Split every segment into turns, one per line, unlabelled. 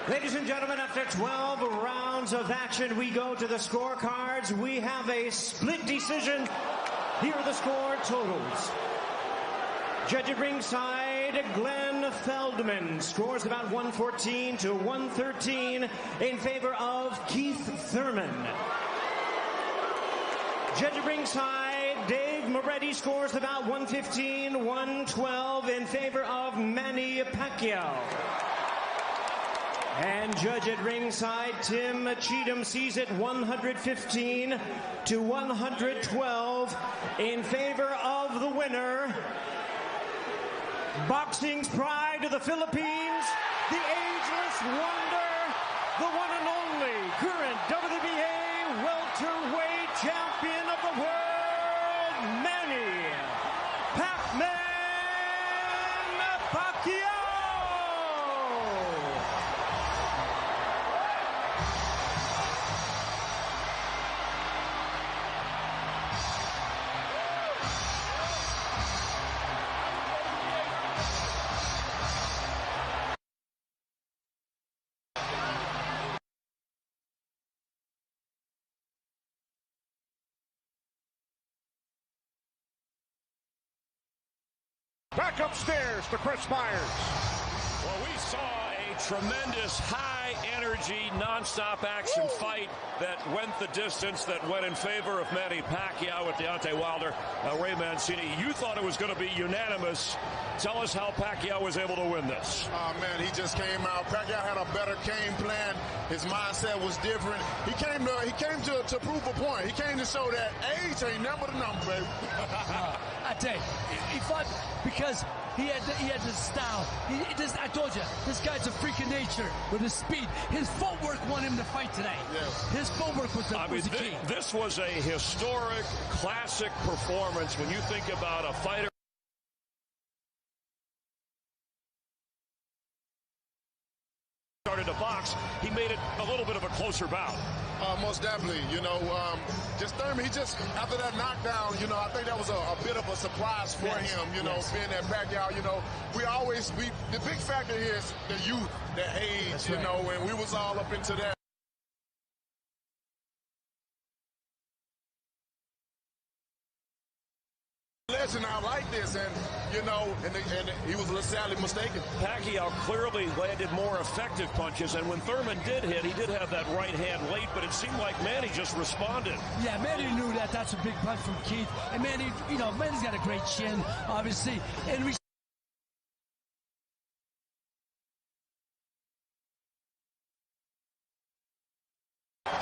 Ladies and gentlemen, after 12 rounds of action, we go to the scorecards. We have a split decision. Here are the score totals. Judge at ringside, Glenn Feldman scores about 114 to 113 in favor of Keith Thurman. Judge at ringside, Dave Moretti scores about 115, 112 in favor of Manny Pacquiao. And judge at ringside, Tim Cheatham sees it 115 to 112 in favor of the winner. Boxing's pride of the Philippines, the ageless wonder, the one and only current WBA welterweight champion of the world, Manny Pac-Man Pacquiao!
Back upstairs to Chris Myers.
Well, we saw a tremendous high-energy, non-stop action fight that went the distance, that went in favor of Manny Pacquiao with Deontay Wilder. Ray Mancini, you thought it was going to be unanimous. Tell us how Pacquiao was able to win this.
Oh, man, he just came out. Pacquiao had a better game plan. His mindset was different. He came to prove a point. He came to show that age ain't never the number, baby.
I tell you, he fought because he had the style. I told you, this guy's a freak of nature with his speed. His footwork won him the fight today.
Yes.
His footwork was the key.
This was a historic, classic performance when you think about a fighter. Started to box, he made it a little bit of a closer bout.
Most definitely, just Thurman, after that knockdown, I think that was a bit of a surprise for him, being that Pacquiao, the big factor here is the youth, the age, and we was all up into that. Legend out like this, and he was sadly mistaken.
Pacquiao clearly landed more effective punches, and when Thurman did hit, he did have that right hand late, but it seemed like Manny just responded.
Yeah, Manny knew that. That's a big punch from Keith, and Manny, Manny's got a great chin, obviously, and we.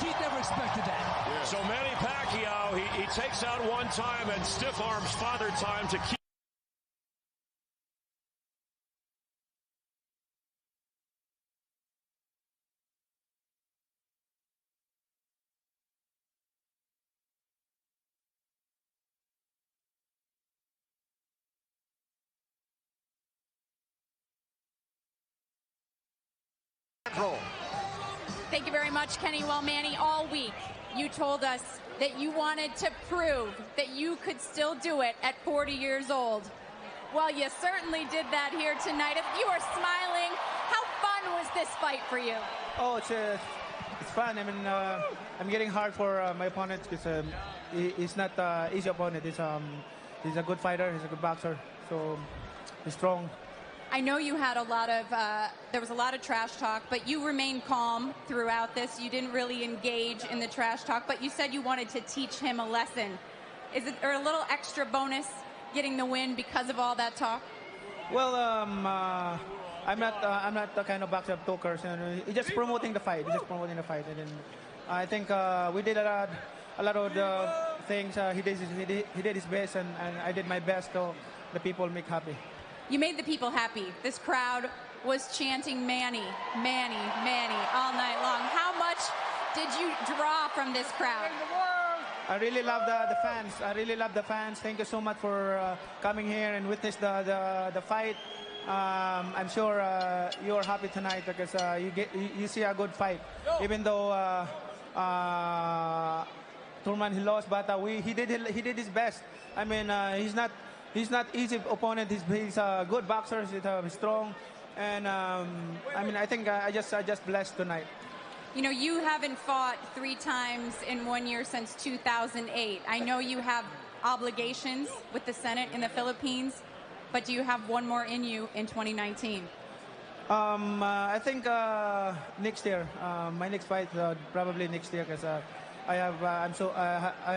Keith never expected that.
Yeah.
So Manny Pacquiao, he takes out one time and stiff arms Father Time to keep.
Thank you very much, Kenny. Well, Manny, all week you told us that you wanted to prove that you could still do it at 40 years old. Well, you certainly did that here tonight. You are smiling. How fun was this fight for you?
Oh, it's fun. I mean, I'm getting hard for my opponent because he's not easy opponent. He's a good fighter. He's a good boxer. So he's strong.
I know you had there was a lot of trash talk, but you remained calm throughout this. You didn't really engage in the trash talk, but you said you wanted to teach him a lesson. Is it a little extra bonus getting the win because of all that talk?
Well, I'm not the kind of boxer of talkers. He's just promoting the fight. And then I think we did a lot of the things. He did his best, and I did my best to the people make happy.
You made the people happy. This crowd was chanting Manny, Manny, Manny all night long. How much did you draw from this crowd?
I really love the fans. I really love the fans. Thank you so much for coming here and witness the fight. I'm sure you're happy tonight because you see a good fight. Even though Thurman he lost, but he did his best. I mean, he's not easy opponent. He's a good boxer. He's strong. And I mean, I think I just blessed tonight.
You know, you haven't fought 3 times in 1 year since 2008. I know you have obligations with the Senate in the Philippines, but do you have one more in you in 2019?
I think next year, my next fight probably next year, because I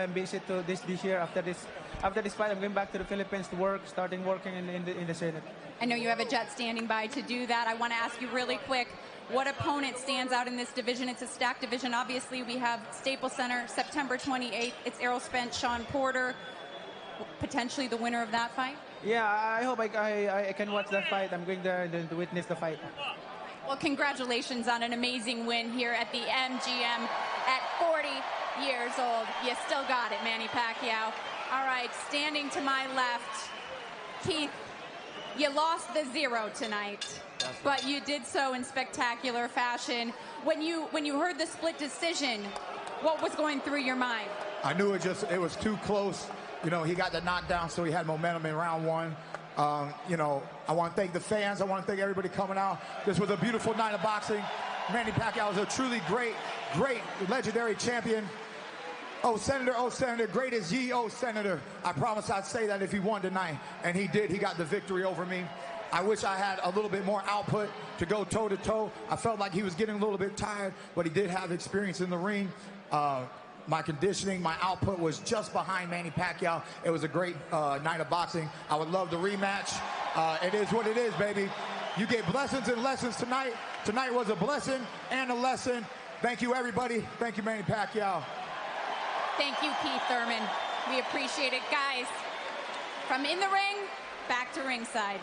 am busy to this year. After this fight, I'm going back to the Philippines to work, starting working in the Senate.
I know you have a jet standing by to do that. I want to ask you really quick, what opponent stands out in this division? It's a stacked division. Obviously, we have Staples Center, September 28th. It's Errol Spence, Sean Porter, potentially the winner of that fight.
Yeah, I hope I can watch that fight. I'm going there to witness the fight.
Well, congratulations on an amazing win here at the MGM at 40 years old. You still got it, Manny Pacquiao. All right, standing to my left, Keith, you lost the 0 tonight, but you did so in spectacular fashion. When you heard the split decision, what was going through your mind?
I knew it was too close. You know, he got the knockdown, so he had momentum in round 1. You know, I want to thank the fans. I want to thank everybody coming out. This was a beautiful night of boxing. Manny Pacquiao was a truly great, legendary champion. Oh, Senator, great as ye, oh, Senator. I promised I'd say that if he won tonight, and he did. He got the victory over me. I wish I had a little bit more output to go toe-to-toe. I felt like he was getting a little bit tired, but he did have experience in the ring. My conditioning, my output was just behind Manny Pacquiao. It was a great night of boxing. I would love the rematch. It is what it is, baby. You get blessings and lessons tonight. Tonight was a blessing and a lesson. Thank you, everybody. Thank you, Manny Pacquiao.
Thank you, Keith Thurman. We appreciate it. Guys, from in the ring, back to ringside.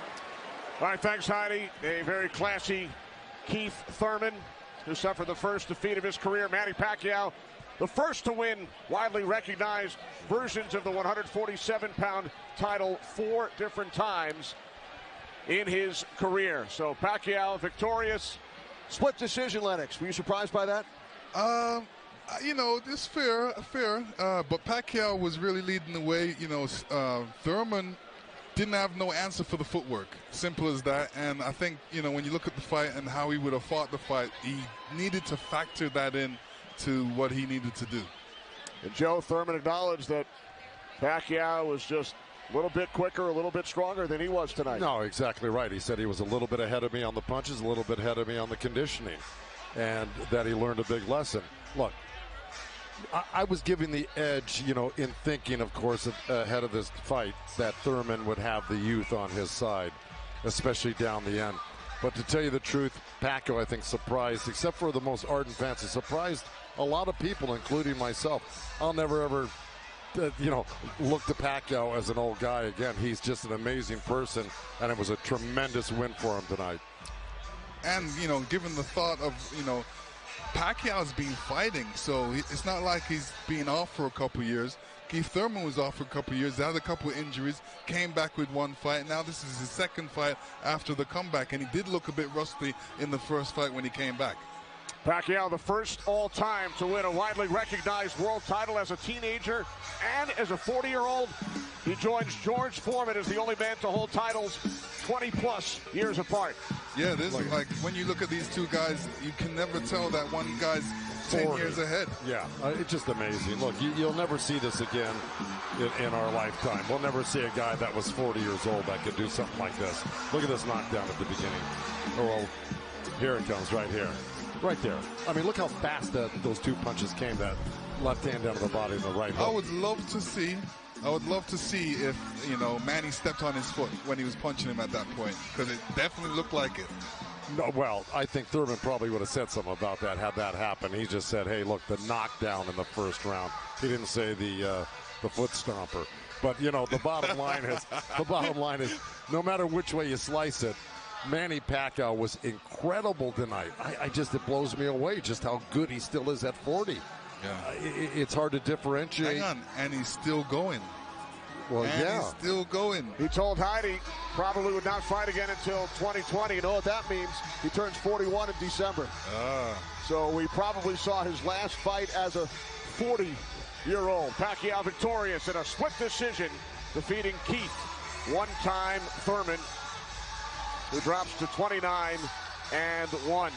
All right, thanks, Heidi. A very classy Keith Thurman, who suffered the first defeat of his career. Manny Pacquiao, the first to win widely recognized versions of the 147-pound title 4 different times in his career. So Pacquiao victorious.
Split decision, Lennox. Were you surprised by that?
You know, it's fair. But Pacquiao was really leading the way. You know, Thurman didn't have no answer for the footwork. Simple as that. And I think, you know, when you look at the fight and how he would have fought the fight, he needed to factor that in to what he needed to do.
And Joe, Thurman acknowledged that Pacquiao was just a little bit quicker, a little bit stronger than he was tonight.
No, exactly right. He said he was a little bit ahead of me on the punches, a little bit ahead of me on the conditioning, and that he learned a big lesson. Look, I was giving the edge, you know, in thinking, of course, ahead of this fight, that Thurman would have the youth on his side, especially down the end. But to tell you the truth, Pacquiao, I think, surprised, except for the most ardent fans, he surprised a lot of people, including myself. I'll never, ever, you know, look to Pacquiao as an old guy again. He's just an amazing person, and it was a tremendous win for him tonight.
And, you know, given the thought of, you know, Pacquiao's been fighting, so it's not like he's been off for a couple years. Keith Thurman was off for a couple years, had a couple of injuries, came back with one fight. Now this is his second fight after the comeback, and he did look a bit rusty in the first fight when he came back.
Pacquiao, the first all-time to win a widely recognized world title as a teenager and as a 40-year-old. He joins George Foreman as the only man to hold titles 20-plus years apart.
Yeah, this is like, when you look at these two guys, you can never tell that one guy's 10 years ahead.
Yeah, it's just amazing. Look, you'll never see this again in our lifetime. We'll never see a guy that was 40 years old that could do something like this. Look at this knockdown at the beginning. Oh, well, here it comes right here. Right there. I mean, look how fast those two punches came. That left hand down to the body and the right hook.
I would love to see if, you know, Manny stepped on his foot when he was punching him at that point, because it definitely looked like it.
No, well, I think Thurman probably would have said something about that had that happened. He just said, hey, look, the knockdown in the first round. He didn't say the foot stomper. But, you know, the bottom line is no matter which way you slice it, Manny Pacquiao was incredible tonight. It blows me away just how good he still is at 40.
Yeah.
It's hard to differentiate.
Hang on, and he's still going.
Well,
and
yeah.
he's still going.
He told Heidi probably would not fight again until 2020. You know what that means? He turns 41 in December. So we probably saw his last fight as a 40-year-old. Pacquiao victorious in a split decision, defeating Keith, one-time Thurman. who drops to 29-1.